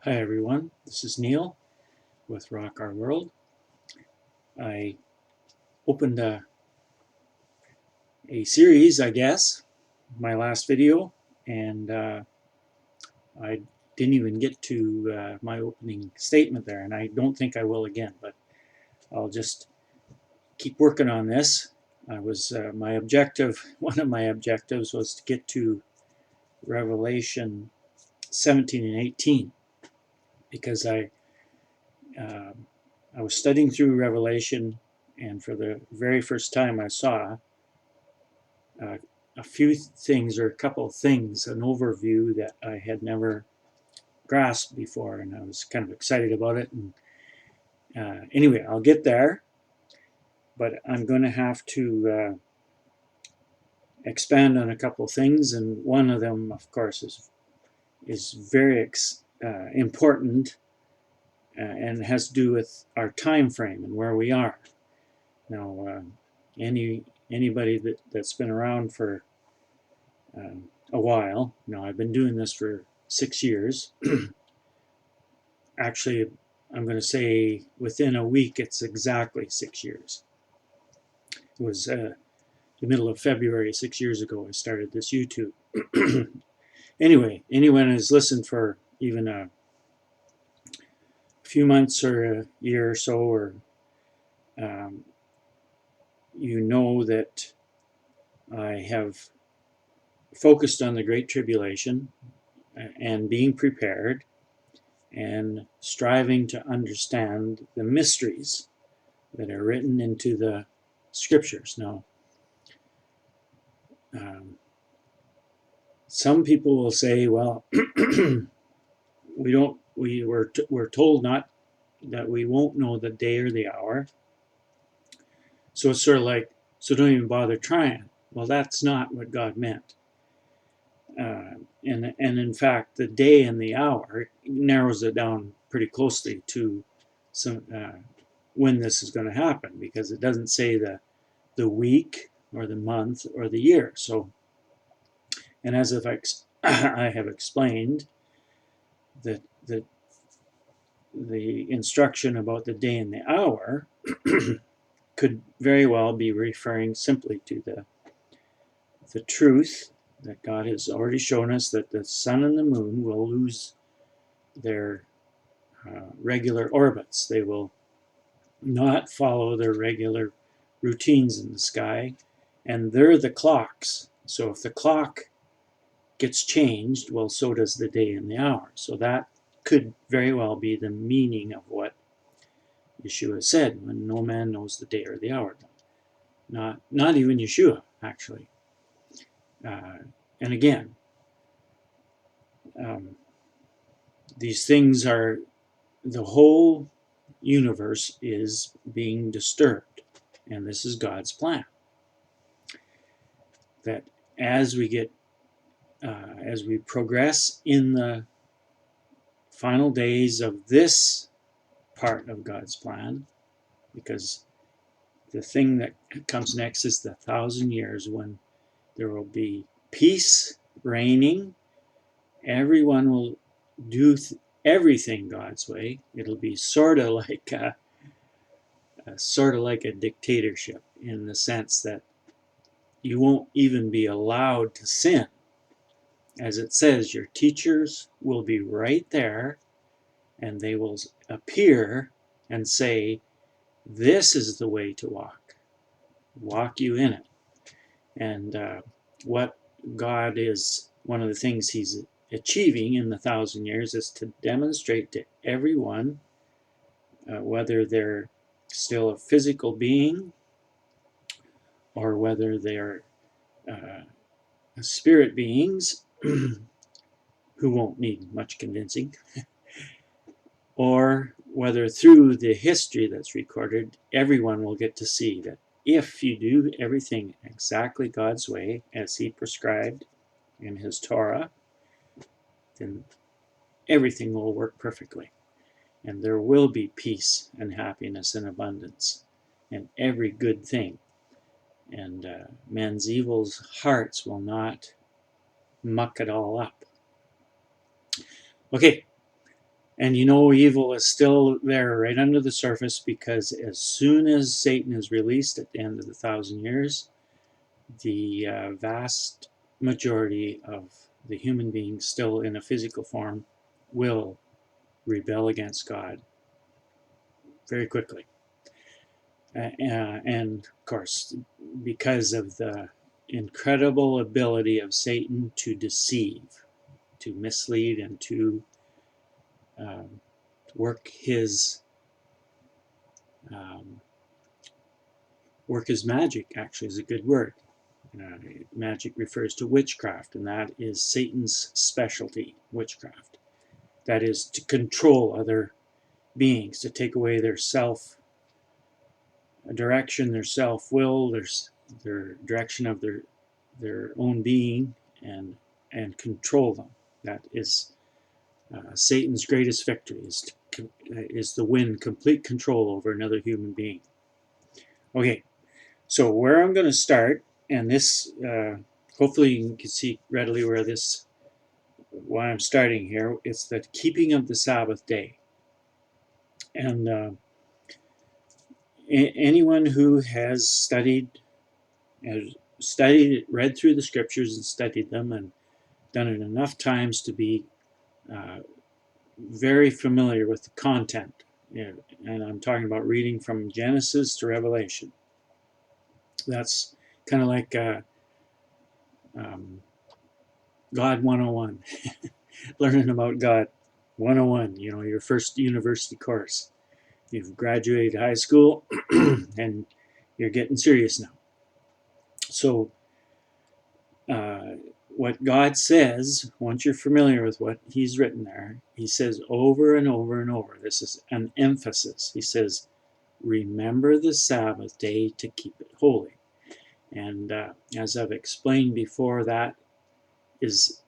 Hi everyone, this is Neil with Rock Our World. I opened a series, I guess, my last video, and I didn't even get to my opening statement there, and I don't think I will again, but I'll just keep working on this. My objective, one of my objectives was to get to Revelation 17 and 18, because I was studying through Revelation, and for the very first time I saw a few things, or a couple of things, an overview that I had never grasped before, and I was kind of excited about it. And anyway, I'll get there, but I'm going to have to expand on a couple of things, and one of them, of course, is very important, and has to do with our time frame and where we are now. Anybody that's been around for a while, I've been doing this for 6 years. Actually, I'm going to say within a week it's exactly 6 years. It was the middle of February 6 years ago I started this YouTube. Anyway, anyone who's listened for even a few months or a year or so, or you know that I have focused on the Great Tribulation and being prepared and striving to understand the mysteries that are written into the scriptures. Now, some people will say, well, we're told not that we won't know the day or the hour. So it's sort of like, so don't even bother trying. Well, that's not what God meant. And in fact, the day and the hour narrows it down pretty closely to some when this is going to happen, because it doesn't say the week or the month or the year. So, and as if I have explained, that the instruction about the day and the hour could very well be referring simply to the truth that God has already shown us, that the sun and the moon will lose their regular orbits. They will not follow their regular routines in the sky, and they're the clocks. So if the clock gets changed, well, so does the day and the hour. So that could very well be the meaning of what Yeshua said, when no man knows the day or the hour. Not even Yeshua, actually. And again, these things are, the whole universe is being disturbed, and this is God's plan. That as we progress in the final days of this part of God's plan, because the thing that comes next is the 1,000 years, when there will be peace reigning. Everyone will do everything God's way. It'll be sort of like a dictatorship, in the sense that you won't even be allowed to sin. As it says, your teachers will be right there, and they will appear and say, this is the way to walk you in it. And what God is, one of the things he's achieving in the 1,000 years, is to demonstrate to everyone, whether they're still a physical being or whether they're spirit beings who won't need much convincing, or whether through the history that's recorded, everyone will get to see that if you do everything exactly God's way, as he prescribed in his Torah, then everything will work perfectly. And there will be peace and happiness and abundance and every good thing. And men's evil hearts will not muck it all up. Okay, And you know evil is still there right under the surface, because as soon as Satan is released at the end of the 1,000 years, the vast majority of the human beings still in a physical form will rebel against God very quickly. And of course, because of the incredible ability of Satan to deceive, to mislead, and to um, work his um, magic, actually is a good word. Magic refers to witchcraft, and that is Satan's specialty, witchcraft. That is to control other beings, to take away their self direction, their self will, their direction of their own being, and control them. That is Satan's greatest victory, is to win complete control over another human being. Okay, so where I'm going to start, and this hopefully you can see readily why I'm starting here. It's the keeping of the Sabbath day. And anyone who has studied, read through the scriptures and studied them, and done it enough times to be uh, very familiar with the content. And I'm talking about reading from Genesis to Revelation. That's kind of like God 101, learning about God 101, your first university course. You've graduated high school and you're getting serious now. So, what God says, once you're familiar with what He's written there, He says over and over and over, this is an emphasis. He says, remember the Sabbath day to keep it holy. And as I've explained before, that is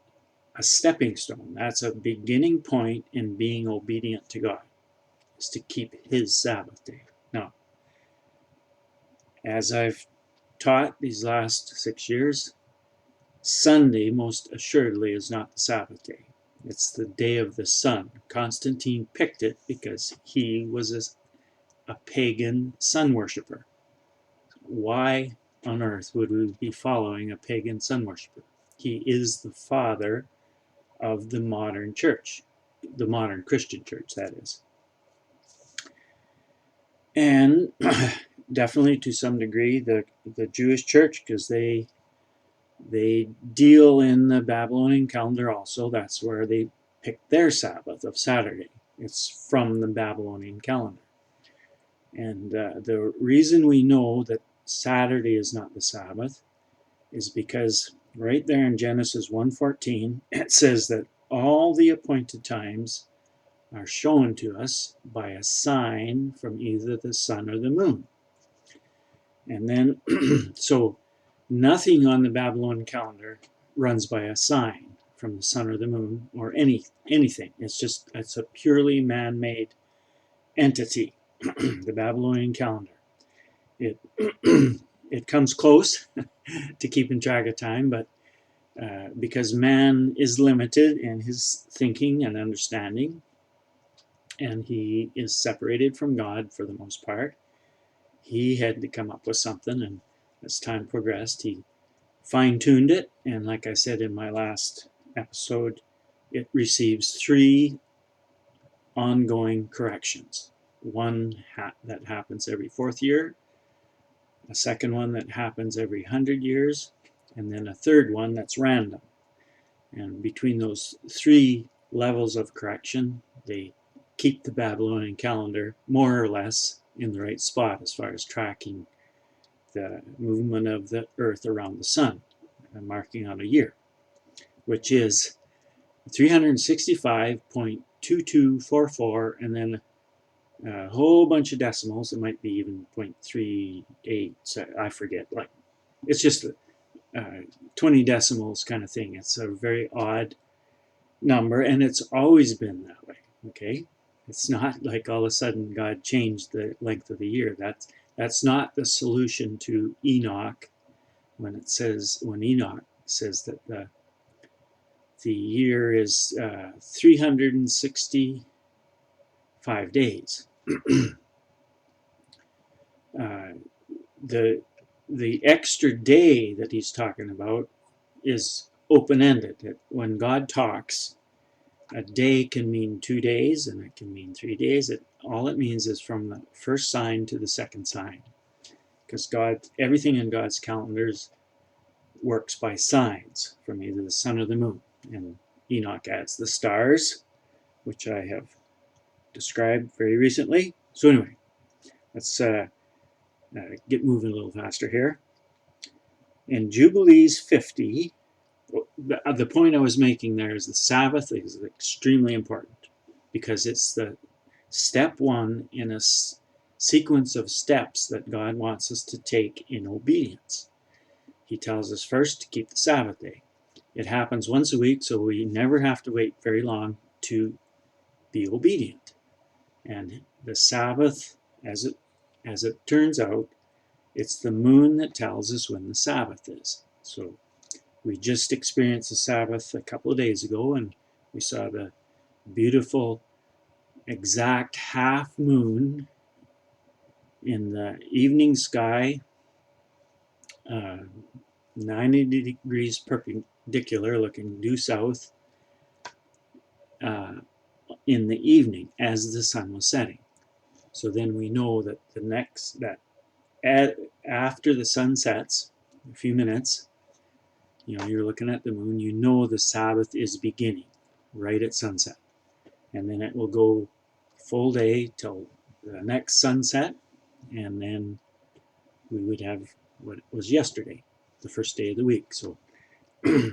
a stepping stone. That's a beginning point in being obedient to God, is to keep His Sabbath day. Now, as I've taught these last 6 years, Sunday, most assuredly, is not the Sabbath day. It's the day of the sun. Constantine picked it because he was a pagan sun worshiper. Why on earth would we be following a pagan sun worshiper? He is the father of the modern church, the modern Christian church, that is. And definitely to some degree the Jewish church, because they deal in the Babylonian calendar also. That's where they pick their Sabbath of Saturday. It's from the Babylonian calendar. And the reason we know that Saturday is not the Sabbath is because right there in Genesis 1:14, it says that all the appointed times are shown to us by a sign from either the sun or the moon. And then, so nothing on the Babylonian calendar runs by a sign from the sun or the moon or anything. It's a purely man-made entity, the Babylonian calendar. It it comes close to keeping track of time, but because man is limited in his thinking and understanding, and he is separated from God for the most part, he had to come up with something, and as time progressed, he fine-tuned it, and like I said in my last episode, it receives 3 ongoing corrections. One that happens every 4th year, a second one that happens every 100 years, and then a third one that's random. And between those 3 levels of correction, they keep the Babylonian calendar more or less in the right spot as far as tracking the movement of the earth around the sun and marking out a year, which is 365.2244, and then a whole bunch of decimals. It might be even 0.38, I forget. Like, it's just 20 decimals kind of thing. It's a very odd number, and it's always been that way. Okay, it's not like all of a sudden God changed the length of the year. That's not the solution to Enoch when Enoch says that the year is 360 5 days. The extra day that he's talking about is open-ended. When God talks, a day can mean 2 days, and it can mean 3 days. All it means is from the first sign to the second sign, because everything in God's calendars works by signs, from either the sun or the moon. And Enoch adds the stars, which I have described very recently. So anyway, let's get moving a little faster here. In Jubilees 50, the point I was making there is the Sabbath is extremely important, because it's the step one in a sequence of steps that God wants us to take in obedience. He tells us first to keep the Sabbath day. It happens once a week, so we never have to wait very long to be obedient. And the Sabbath, as it turns out, it's the moon that tells us when the Sabbath is. So we just experienced the Sabbath a couple of days ago, and we saw the beautiful exact half moon in the evening sky, 90 degrees perpendicular, looking due south, in the evening as the sun was setting. So then we know that after the sun sets, a few minutes, you're looking at the moon, you know the Sabbath is beginning right at sunset. And then it will go full day till the next sunset, and then we would have what was yesterday, the first day of the week. So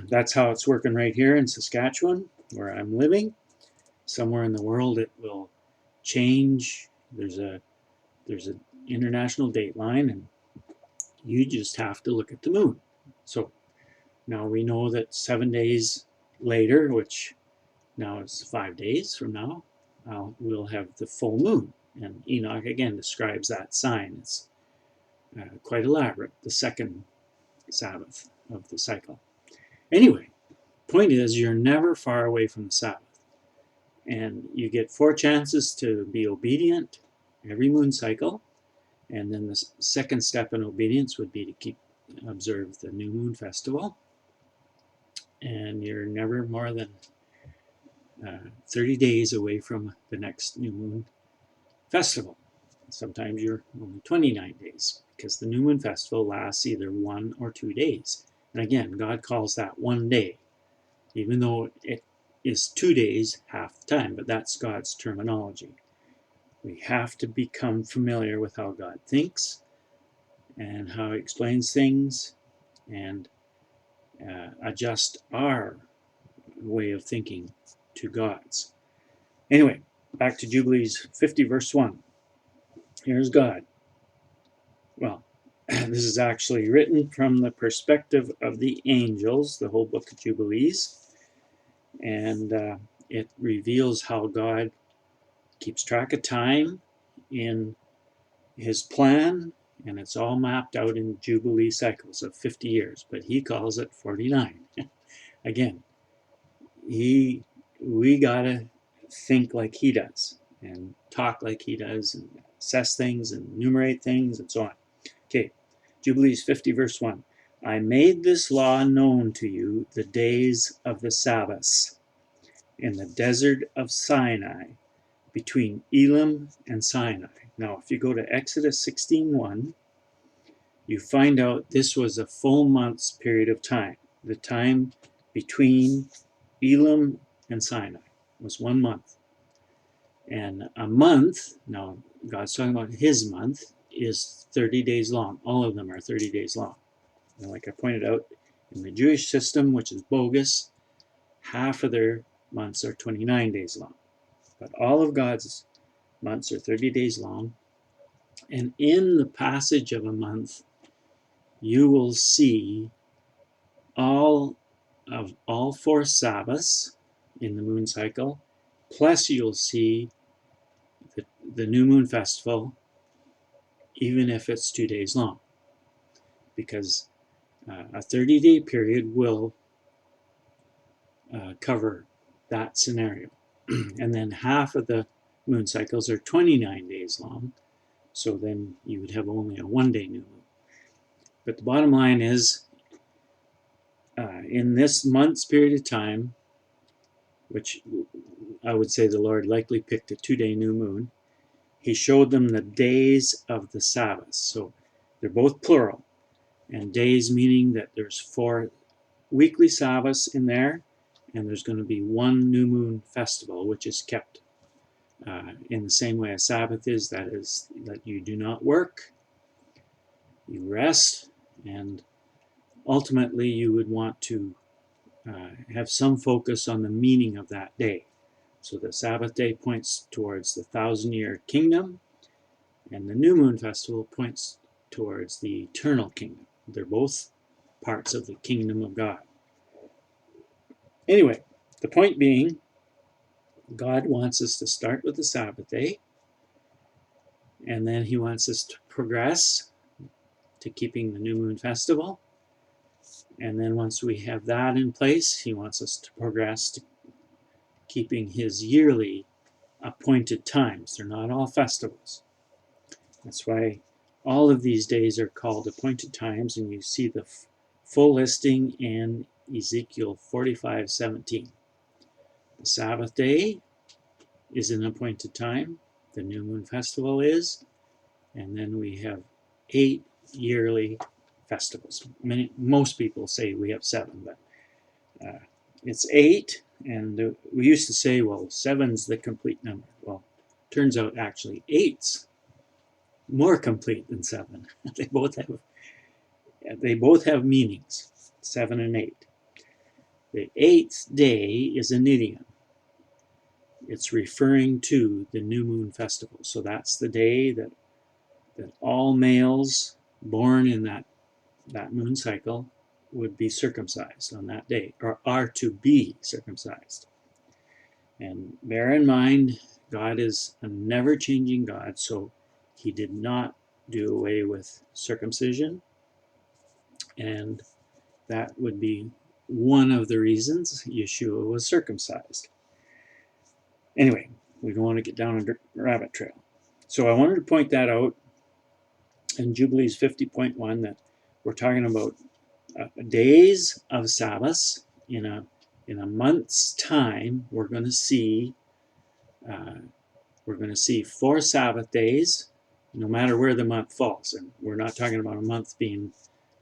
that's how it's working right here in Saskatchewan, where I'm living. Somewhere in the world it will change. There's an international date line, and you just have to look at the moon. So now we know that 7 days later, which now is 5 days from now, we'll have the full moon. And Enoch again describes that sign. It's quite elaborate, the second Sabbath of the cycle. Anyway, point is, you're never far away from the Sabbath. And you get 4 chances to be obedient every moon cycle. And then the second step in obedience would be to observe the new moon festival. And you're never more than 30 days away from the next new moon festival. Sometimes you're only 29 days, because the new moon festival lasts either 1 or 2 days. And again, God calls that 1 day, even though it is 2 days half the time, but that's God's terminology. We have to become familiar with how God thinks and how he explains things, and adjust our way of thinking to God's. Anyway, back to Jubilees 50 verse 1. Here's God. Well, this is actually written from the perspective of the angels, the whole book of Jubilees, and it reveals how God keeps track of time in his plan, and it's all mapped out in Jubilee cycles of 50 years, but he calls it 49. Again, we gotta think like he does, and talk like he does, and assess things, and enumerate things, and so on. Okay, Jubilees 50 verse 1. I made this law known to you the days of the Sabbaths in the desert of Sinai, between Elim and Sinai. Now, if you go to Exodus 16:1, you find out this was a full month's period of time. The time between Elim and Sinai was 1 month. And a month, now God's talking about his month, is 30 days long. All of them are 30 days long. And like I pointed out, in the Jewish system, which is bogus, half of their months are 29 days long. But all of God's months are 30 days long. And in the passage of a month, you will see all 4 Sabbaths in the moon cycle, plus you'll see the new moon festival, even if it's 2 days long, because a 30-day period will cover that scenario. And then half of the moon cycles are 29 days long, so then you would have only a one-day new moon. But the bottom line is, in this month's period of time, which I would say the Lord likely picked a 2-day new moon, he showed them the days of the Sabbath. So they're both plural, and days meaning that there's 4 weekly Sabbaths in there, and there's going to be one new moon festival, which is kept in the same way a Sabbath is. That is, that you do not work, you rest, and ultimately you would want to have some focus on the meaning of that day. So the Sabbath day points towards the 1,000-year kingdom, and the new moon festival points towards the eternal kingdom. They're both parts of the kingdom of God. Anyway, the point being, God wants us to start with the Sabbath day, and then he wants us to progress to keeping the new moon festival. And then once we have that in place, he wants us to progress to keeping his yearly appointed times. They're not all festivals. That's why all of these days are called appointed times, and you see the full listing in Ezekiel 45:17. The Sabbath day is an appointed time. The new moon festival is. And then we have 8 yearly festivals. Most people say we have 7, but it's 8. And we used to say, well, 7's the complete number. Well, turns out actually 8's more complete than 7. They both have meanings, 7 and 8. The 8th day is an idiom. It's referring to the new moon festival. So that's the day that all males born in that moon cycle would be circumcised on that day, or are to be circumcised. And bear in mind, God is a never-changing God, so he did not do away with circumcision, and that would be one of the reasons Yeshua was circumcised. Anyway, we don't want to get down a rabbit trail. So I wanted to point that out in Jubilees 50.1, that we're talking about days of Sabbath. In a month's time, we're going to see 4 Sabbath days, no matter where the month falls. And we're not talking about a month being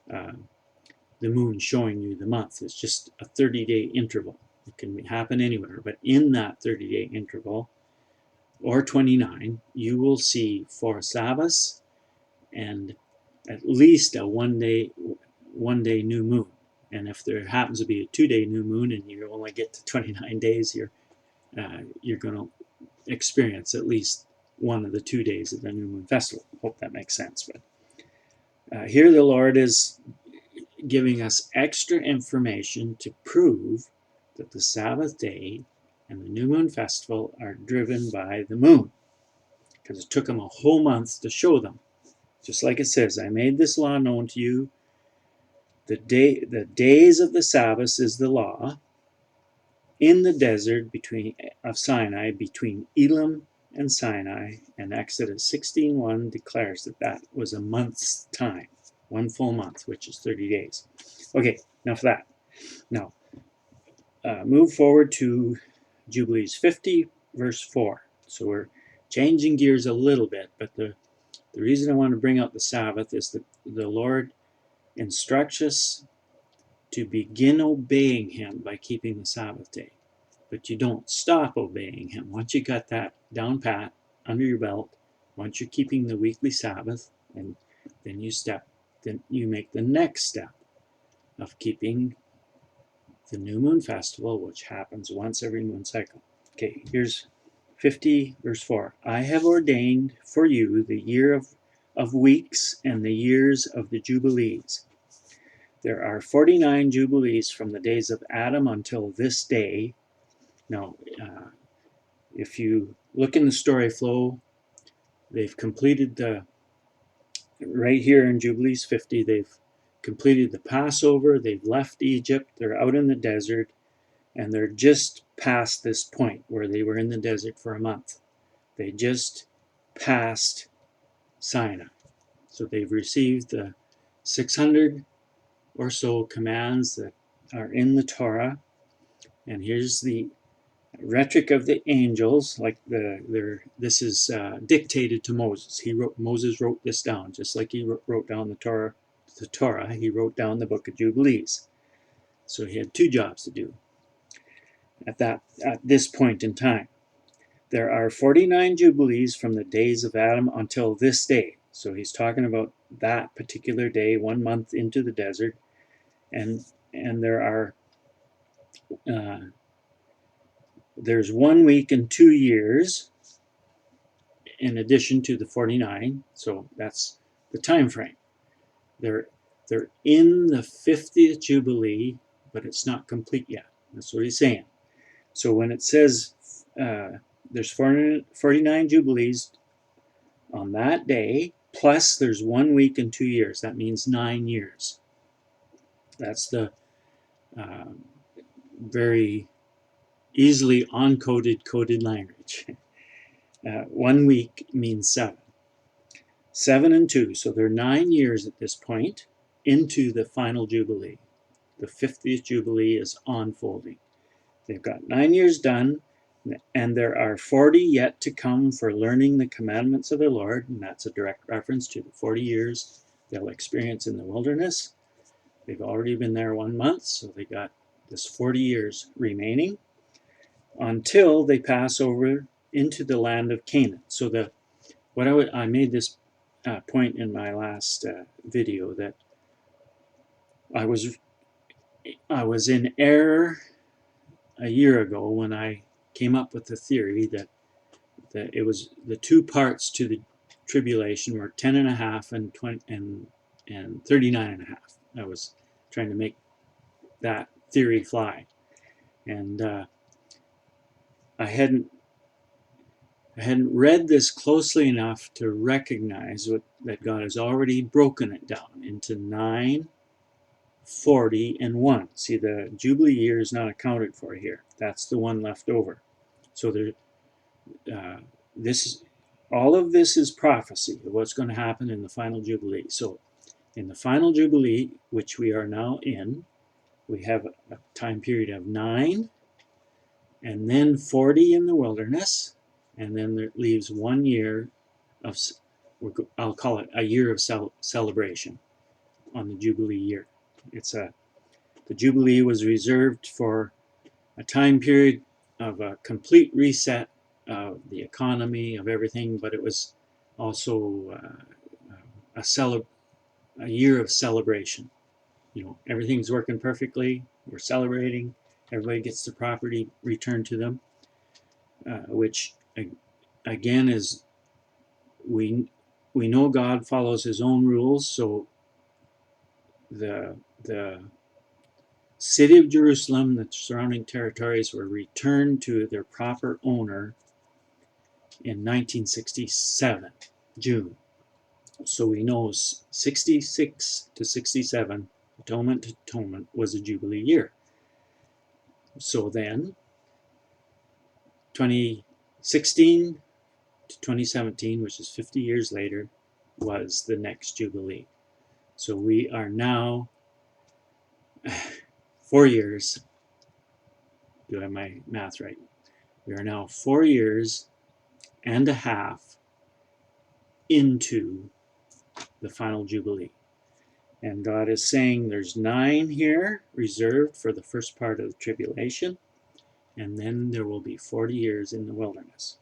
the moon showing you the month. It's just a 30-day interval. It can happen anywhere, but in that 30-day interval, or 29, you will see 4 Sabbaths and at least a one-day new moon. And if there happens to be a 2-day new moon and you only get to 29 days, you're going to experience at least one of the 2 days of the new moon festival. Hope that makes sense. But here the Lord is giving us extra information to prove that the Sabbath day and the new moon festival are driven by the moon, because it took him a whole month to show them. Just like it says, I made this law known to you. The days of the Sabbath is the law in the desert of Sinai, between Elim and Sinai. And Exodus 16:1 declares that was a month's time, 1 full month, which is 30 days. Okay, enough of that. Now, move forward to Jubilees 50, verse 4. So we're changing gears a little bit, but the reason I want to bring out the Sabbath is that the Lord instructs us to begin obeying him by keeping the Sabbath day. But you don't stop obeying him. Once you got that down pat, under your belt, once you're keeping the weekly Sabbath, and then you make the next step of keeping the new moon festival, which happens once every moon cycle. Okay, here's 50, verse 4. I have ordained for you the year of weeks and the years of the Jubilees. There are 49 Jubilees from the days of Adam until this day. Now, if you look in the story flow, they've completed right here in Jubilees 50, they've completed the Passover, they've left Egypt, they're out in the desert, and they're just past this point where they were in the desert for a month. They just passed Sinai. So they've received the 600 or so commands that are in the Torah. And here's the rhetoric of the angels, like this is dictated to Moses. Moses wrote this down, just like he wrote down the Torah. He wrote down the book of Jubilees. So he had two jobs to do at this point in time. There are 49 Jubilees from the days of Adam until this day. So he's talking about that particular day, 1 month into the desert, and there are there's 1 week and 2 years in addition to the 49. So that's the time frame. They're in the 50th Jubilee, but it's not complete yet. That's what he's saying. So when it says there's 49 Jubilees on that day, plus there's 1 week and 2 years. That means 9 years. That's the very easily coded language. 1 week means 7. 7 and 2, so they're 9 years at this point into the final Jubilee. The 50th Jubilee is unfolding. They've got 9 years done, and there are 40 yet to come for learning the commandments of the Lord, and that's a direct reference to the 40 years they'll experience in the wilderness. They've already been there 1 month, so they got this 40 years remaining until they pass over into the land of Canaan. So I made this point in my last video that I was in error a year ago when I came up with the theory that it was the two parts to the tribulation were 10 and a half and 39 and a half. I was trying to make that theory fly, and I hadn't read this closely enough to recognize that God has already broken it down into 9, 40, and 1. See, the Jubilee year is not accounted for here. That's the one left over. So all of this is prophecy of what's going to happen in the final Jubilee. So in the final Jubilee, which we are now in, we have a time period of 9, and then 40 in the wilderness, and then it leaves 1 year of, I'll call it a year of celebration on the Jubilee year. The Jubilee was reserved for a time period of a complete reset of the economy, of everything, but it was also a year of celebration. You know, everything's working perfectly. We're celebrating. Everybody gets the property returned to them, which again is we know God follows His own rules. So the city of Jerusalem, the surrounding territories, were returned to their proper owner in 1967, June. So we know 66 to 67, atonement to atonement, was a Jubilee year. So then, 2016 to 2017, which is 50 years later, was the next Jubilee. So we are now 4 years. Do I have my math right? We are now 4 years and a half into the final Jubilee. And God is saying there's 9 here reserved for the first part of the tribulation, and then there will be 40 years in the wilderness.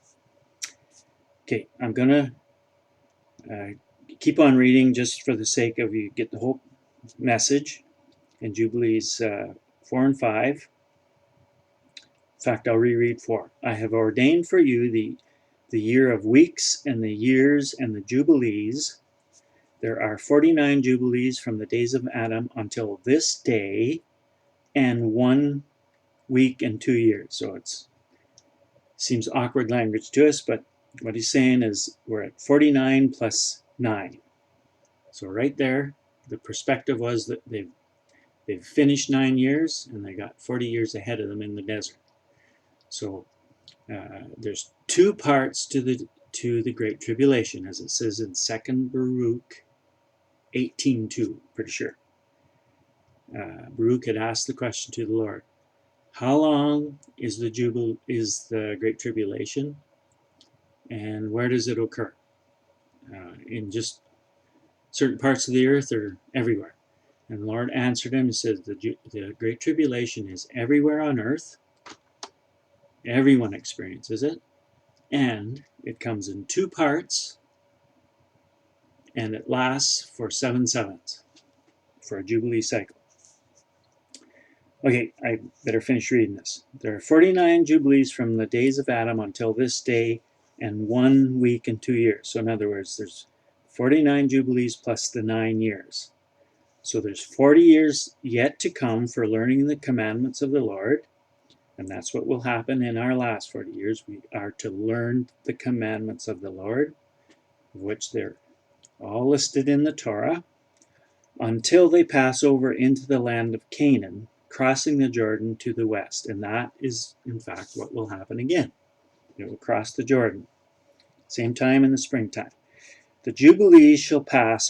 Okay, I'm going to keep on reading just for the sake of you get the whole message in Jubilees 4 and 5. In fact, I'll reread 4. I have ordained for you the year of weeks and the years and the Jubilees. There are 49 Jubilees from the days of Adam until this day, and 1 week and 2 years. So it seems awkward language to us, but what he's saying is we're at 49 plus 9. So right there, the perspective was that they've finished 9 years, and they got 40 years ahead of them in the desert. So there's two parts to the Great Tribulation, as it says in 2nd Baruch 18:2, pretty sure. Baruch had asked the question to the Lord, how long is the Great Tribulation, and where does it occur? In just certain parts of the earth or everywhere? And the Lord answered him and said, the Great Tribulation is everywhere on earth. Everyone experiences it. And it comes in two parts. And it lasts for 7 sevens. For a Jubilee cycle. Okay, I better finish reading this. There are 49 Jubilees from the days of Adam until this day, and 1 week and 2 years. So in other words, there's 49 Jubilees plus the 9 years. So there's 40 years yet to come for learning the commandments of the Lord. And that's what will happen in our last 40 years. We are to learn the commandments of the Lord, of which they're all listed in the Torah, until they pass over into the land of Canaan, crossing the Jordan to the west. And that is, in fact, what will happen again. It will cross the Jordan. Same time in the springtime. The Jubilees shall pass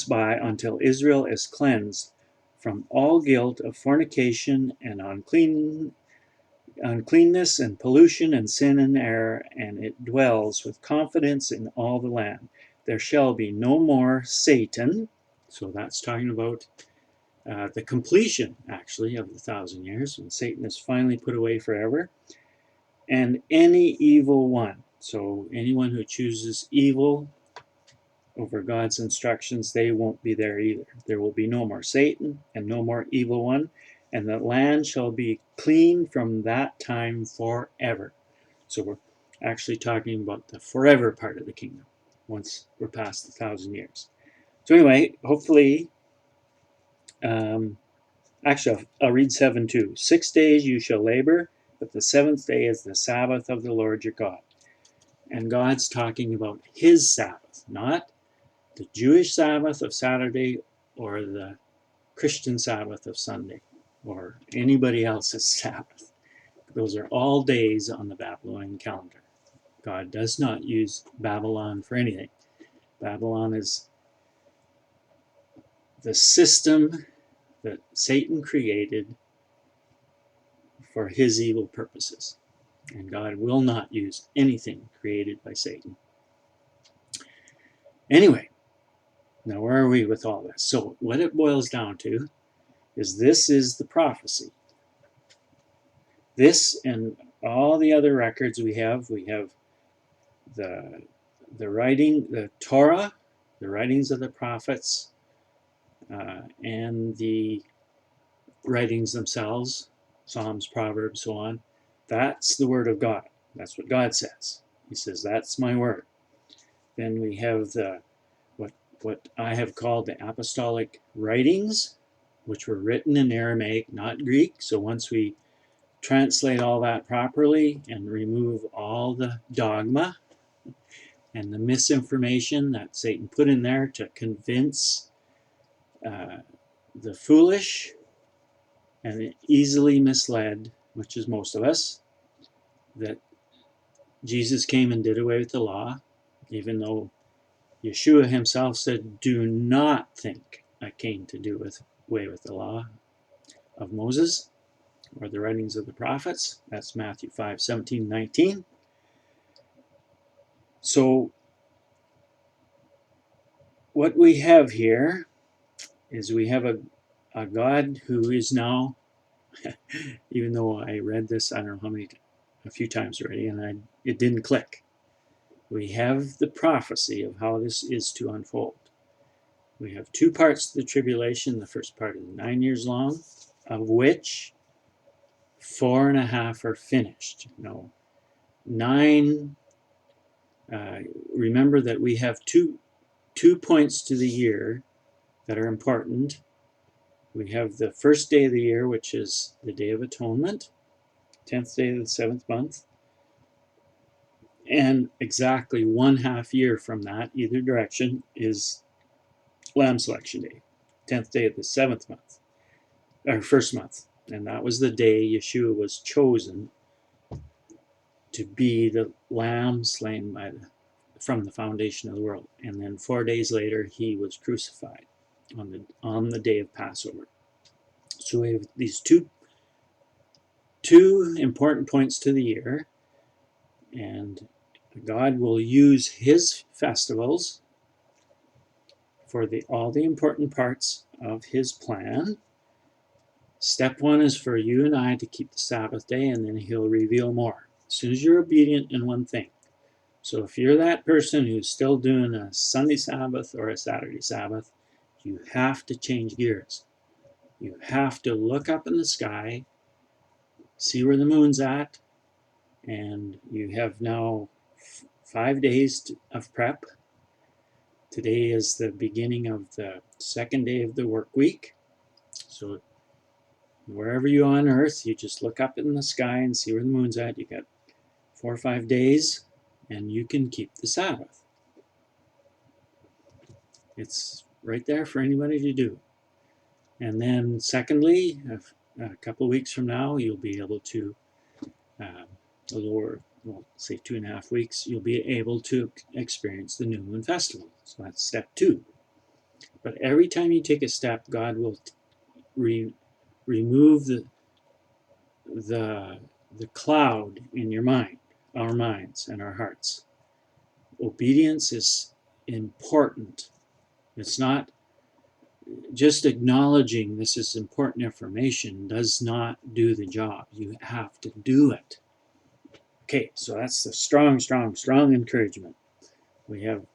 by until Israel is cleansed from all guilt of fornication and uncleanness and pollution and sin and error, and it dwells with confidence in all the land. There shall be no more Satan. So that's talking about the completion, actually, of the 1,000 years, when Satan is finally put away forever. And any evil one. So anyone who chooses evil over God's instructions, they won't be there either. There will be no more Satan and no more evil one, and the land shall be clean from that time forever. So we're actually talking about the forever part of the kingdom, once we're past the 1,000 years. So anyway, hopefully, actually I'll read 7:2. 6 days you shall labor, but the 7th day is the Sabbath of the Lord your God. And God's talking about his Sabbath, not the Jewish Sabbath of Saturday or the Christian Sabbath of Sunday or anybody else's Sabbath. Those are all days on the Babylonian calendar. God does not use Babylon for anything. Babylon is the system that Satan created for his evil purposes. And God will not use anything created by Satan. Anyway, now where are we with all this? So what it boils down to is this is the prophecy. This and all the other records we have the writing, the Torah, the writings of the prophets, and the writings themselves, Psalms, Proverbs, so on. That's the word of God. That's what God says. He says, that's my word. Then we have the what I have called the apostolic writings, which were written in Aramaic, not Greek. So once we translate all that properly and remove all the dogma and the misinformation that Satan put in there to convince the foolish and easily misled, which is most of us, that Jesus came and did away with the law, even though Yeshua himself said, do not think I came to do away with the law of Moses or the writings of the prophets. That's Matthew 5:17-19. So what we have here is we have a God who is now, even though I read this, I don't know a few times already, and it didn't click. We have the prophecy of how this is to unfold. We have two parts to the tribulation. The first part is 9 years long, of which 4.5 are finished. No, 9. Remember that we have two points to the year that are important. We have the first day of the year, which is the Day of Atonement, 10th day of the 7th month. And exactly 1/2 year from that, either direction, is Lamb Selection Day, 10th day of the 7th month, or 1st month. And that was the day Yeshua was chosen to be the lamb slain from the foundation of the world. And then 4 days later, he was crucified on the day of Passover. So we have these two important points to the year, and God will use his festivals for all the important parts of his plan. Step one is for you and I to keep the Sabbath day, and then he'll reveal more. As soon as you're obedient in one thing. So if you're that person who's still doing a Sunday Sabbath or a Saturday Sabbath, you have to change gears. You have to look up in the sky, see where the moon's at, and you have now 5 days of prep. Today is the beginning of the second day of the work week. So wherever you are on earth, you just look up in the sky and see where the moon's at. You got 4 or 5 days, and you can keep the Sabbath. It's right there for anybody to do. And then secondly, a couple of weeks from now, you'll be able to, say 2.5 weeks, you'll be able to experience the New Moon Festival. So that's step 2. But every time you take a step, God will remove the cloud in your mind, our minds and our hearts. Obedience is important. It's not just acknowledging this is important information does not do the job. You have to do it. Okay, so that's the strong encouragement. We have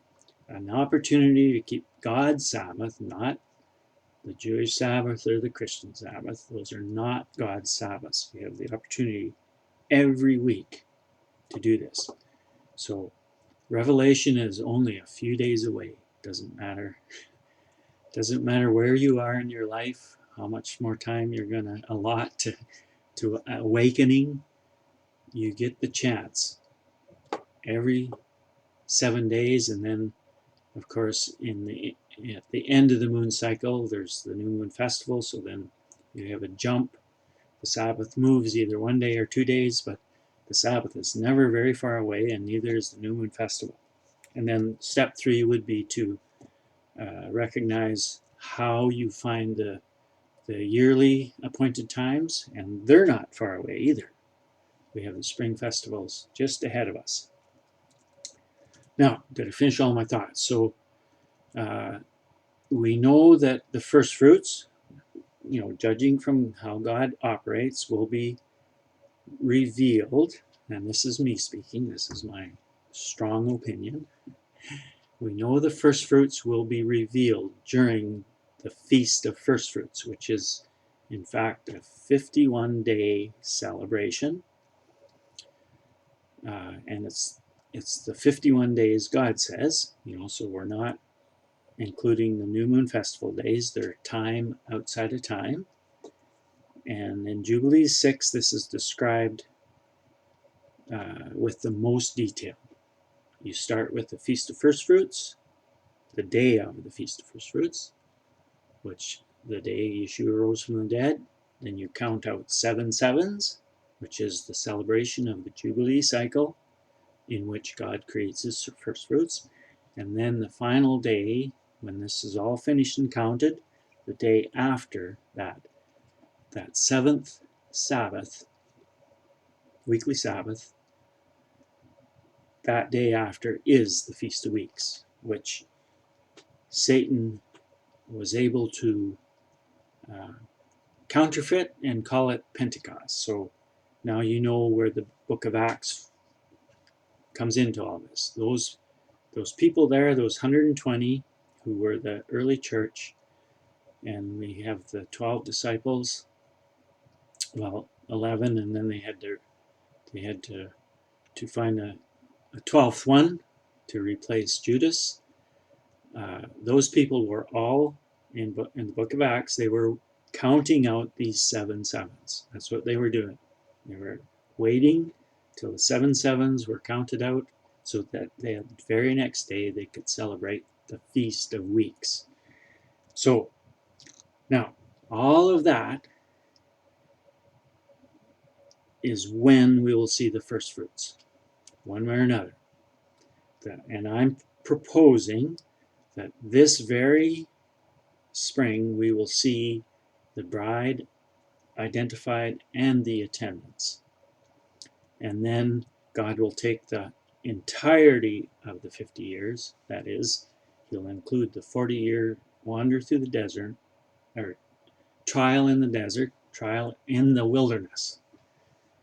an opportunity to keep God's Sabbath, not the Jewish Sabbath or the Christian Sabbath. Those are not God's Sabbaths. We have the opportunity every week to do this. So Revelation is only a few days away. Doesn't matter. Doesn't matter where you are in your life, how much more time you're going to allot to awakening. You get the chance every 7 days, and then, of course, at the end of the moon cycle, there's the New Moon Festival. So then you have a jump. The Sabbath moves either 1 day or 2 days, but the Sabbath is never very far away, and neither is the New Moon Festival. And then step 3 would be to recognize how you find the yearly appointed times, and they're not far away either. We have the spring festivals just ahead of us. Now, did I finish all my thoughts? So we know that the first fruits, judging from how God operates, will be revealed. And this is me speaking. This is my strong opinion. We know the first fruits will be revealed during the Feast of First Fruits, which is, in fact, a 51-day celebration. And it's the 51 days God says, so we're not including the New Moon Festival days. They're time outside of time. And in Jubilees 6, this is described with the most detail. You start with the Feast of First Fruits, the day of the Feast of First Fruits, which the day Yeshua rose from the dead. Then you count out 7 sevens, which is the celebration of the Jubilee cycle, in which God creates his first fruits. And then the final day, when this is all finished and counted, the day after that 7th Sabbath, weekly Sabbath, that day after is the Feast of Weeks, which Satan was able to counterfeit and call it Pentecost. So now you know where the book of Acts comes into all this. Those people there, those 120 who were the early church, and we have the 12 disciples, 11, and then they had to find a 12th one to replace Judas. Those people were all in the book of Acts. They were counting out these 7 sevens. That's what they were doing. They were waiting till the 7 sevens were counted out, so that the very next day they could celebrate the Feast of Weeks. So now all of that is when we will see the first fruits. one way or another. And I'm proposing that this very spring we will see the bride identified and the attendants. And then God will take the entirety of the 50 years, that is, he'll include the 40-year wander through the desert, or trial in the desert, trial in the wilderness.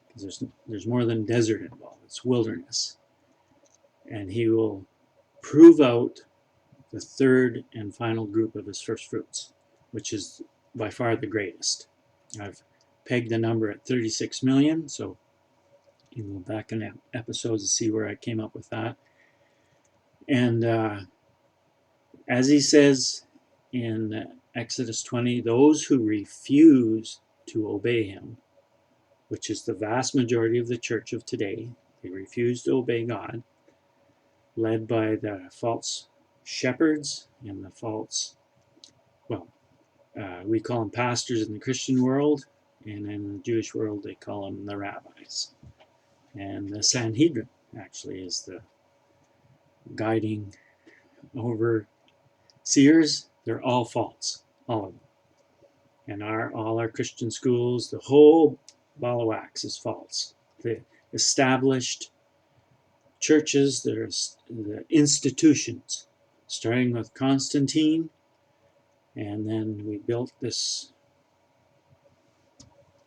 Because there's more than desert involved, it's wilderness. And he will prove out the third and final group of his first fruits, which is by far the greatest. I've pegged the number at 36 million, so you can go back in episodes to see where I came up with that. And as he says in Exodus 20, those who refuse to obey him, which is the vast majority of the church of today, they refuse to obey God, led by the false shepherds and the false, we call them pastors in the Christian world, and in the Jewish world they call them the rabbis. And the Sanhedrin actually is the guiding overseers. They're all false, all of them. And all our Christian schools, the whole ball of wax is false. The established churches, there's the institutions, starting with Constantine, and then we built this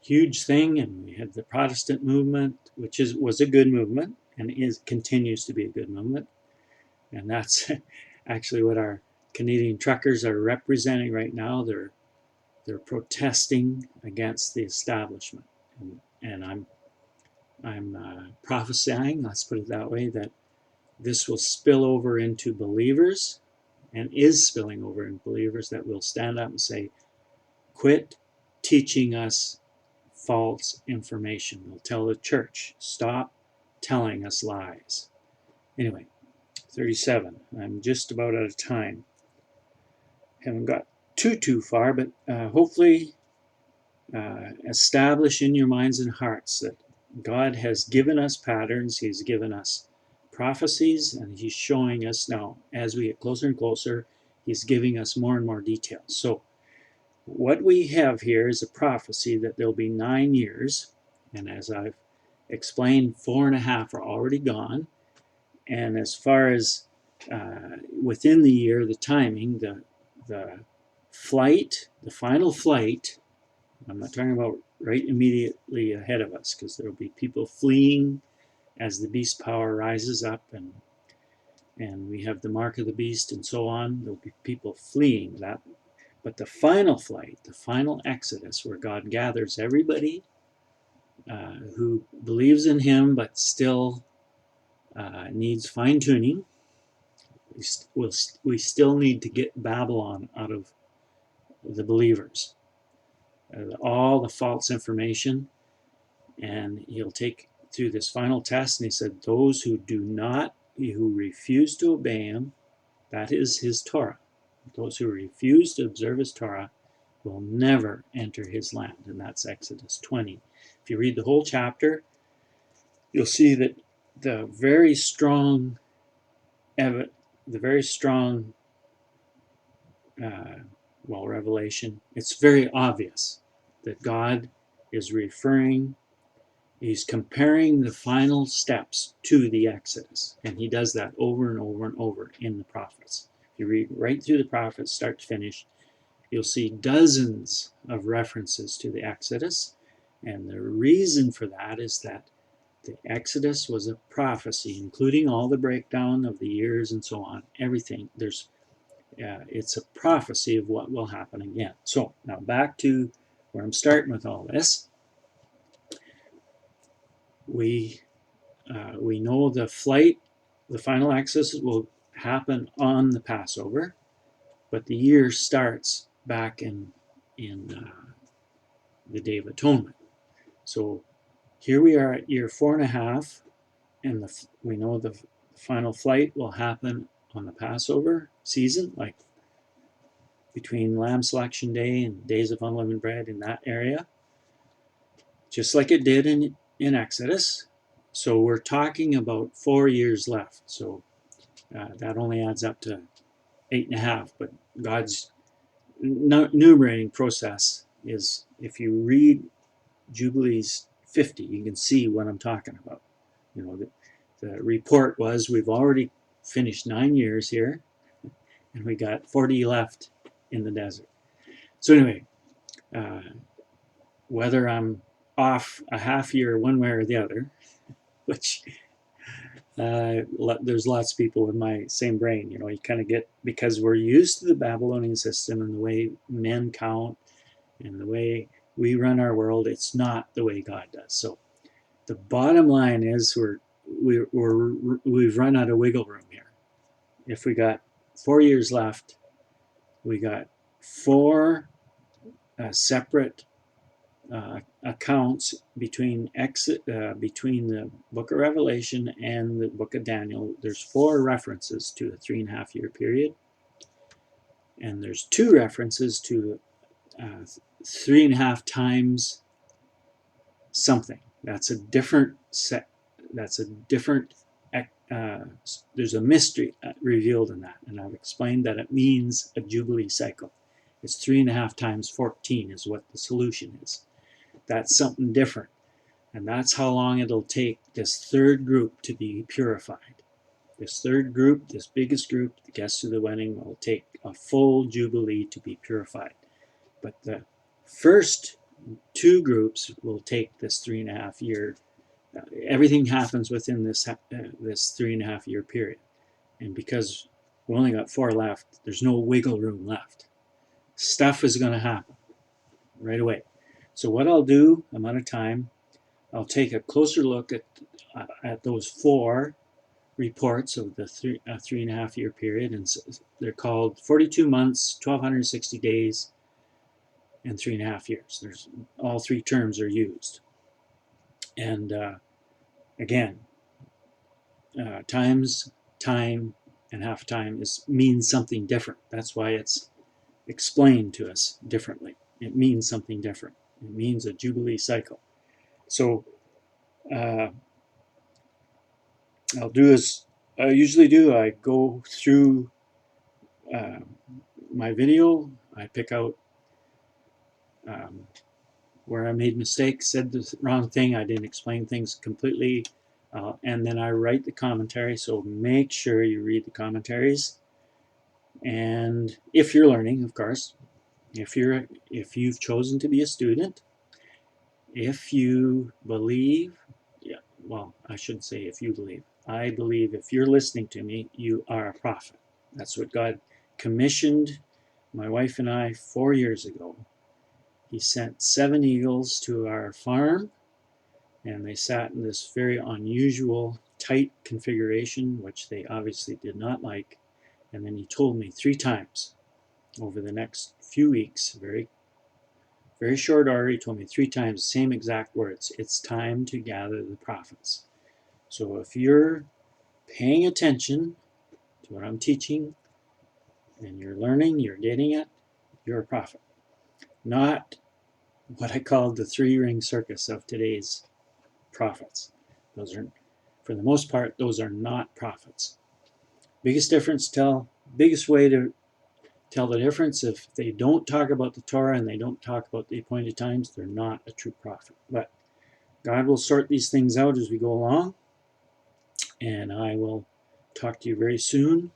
huge thing, and we had the Protestant movement, which was a good movement, and continues to be a good movement. And that's actually what our Canadian truckers are representing right now. They're protesting against the establishment, and I'm prophesying, let's put it that way, that this will spill over into believers, and is spilling over in believers that will stand up and say, quit teaching us false information. They'll tell the church, stop telling us lies. Anyway, 37. I'm just about out of time. Haven't got too far, but hopefully establish in your minds and hearts that God has given us patterns. He's given us prophecies, and he's showing us now, as we get closer and closer, he's giving us more and more details. So what we have here is a prophecy that there'll be 9 years, and as I've explained, 4.5 are already gone. And as far as within the year, the timing, the flight, the final flight, I'm not talking about right immediately ahead of us, because there will be people fleeing as the beast power rises up, and we have the mark of the beast and so on. There'll be people fleeing that. But the final flight, the final exodus, where God gathers everybody who believes in him but still needs fine-tuning. We still need to get Babylon out of the believers. All the false information, and he'll take through this final test, and he said, those who refuse to obey him, that is his Torah. Those who refuse to observe his Torah will never enter his land, and that's Exodus 20. If you read the whole chapter, you'll see that the very strong revelation, it's very obvious that God is he's comparing the final steps to the Exodus, and he does that over and over and over in the prophets. If you read right through the prophets, start to finish, you'll see dozens of references to the Exodus, and the reason for that is that the Exodus was a prophecy, including all the breakdown of the years and so on, everything. It's a prophecy of what will happen again. So now back to where I'm starting with all this. We know the flight, the final exodus will happen on the Passover, but the year starts back in the Day of Atonement. So here we are at year 4.5, and we know the final flight will happen on the Passover season, like between Lamb Selection Day and Days of Unleavened Bread, in that area, just like it did in Exodus. So we're talking about 4 years left. So that only adds up to 8.5. But God's numerating process is, if you read Jubilees 50, you can see what I'm talking about. You know, the report was, we've already finished 9 years here, and we got 40 left in the desert. So anyway, whether I'm off a half year one way or the other, which there's lots of people with my same brain, you know, you kind of get, because we're used to the Babylonian system and the way men count and the way we run our world, it's not the way God does. So the bottom line is we've run out of wiggle room here. If we got 4 years left, we got 4 separate accounts between the book of Revelation and the book of Daniel. There's 4 references to a 3.5 year period, and there's 2 references to 3.5 times something. That's a different set. That's a different. There's a mystery revealed in that, and I've explained that it means a Jubilee cycle. It's 3.5 times 14 is what the solution is. That's something different, and that's how long it'll take this third group to be purified. This third group, this biggest group, the guests to the wedding, will take a full Jubilee to be purified. But the first 2 groups will take this 3.5 year. Everything happens within this 3.5 year period, and because we only got 4 left, there's no wiggle room left. Stuff is going to happen right away. So what I'll do, I'm out of time, I'll take a closer look at those 4 reports of the 3.5 year period, and they're called 42 months, 1,260 days, and 3.5 years. There's all 3 terms are used, and again, times, time, and half time means something different. That's why it's explained to us differently. It means something different. It means a Jubilee cycle. So I'll do as I usually do. I go through my video. I pick out where I made mistakes, said the wrong thing, I didn't explain things completely, and then I write the commentary. So make sure you read the commentaries. And if you're learning, of course, if you've chosen to be a student, if you believe, well, I shouldn't say if you believe. I believe if you're listening to me, you are a prophet. That's what God commissioned my wife and I 4 years ago. He sent 7 eagles to our farm, and they sat in this very unusual, tight configuration, which they obviously did not like. And then he told me 3 times over the next few weeks, very, very short order, he told me 3 times the same exact words: it's time to gather the prophets. So if you're paying attention to what I'm teaching, and you're learning, you're getting it, you're a prophet. Not what I call the 3-ring circus of today's prophets. Those are, for the most part, those are not prophets. Biggest way to tell the difference, if they don't talk about the Torah and they don't talk about the appointed times, they're not a true prophet. But God will sort these things out as we go along, and I will talk to you very soon.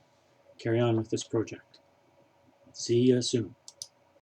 Carry on with this project. See you soon.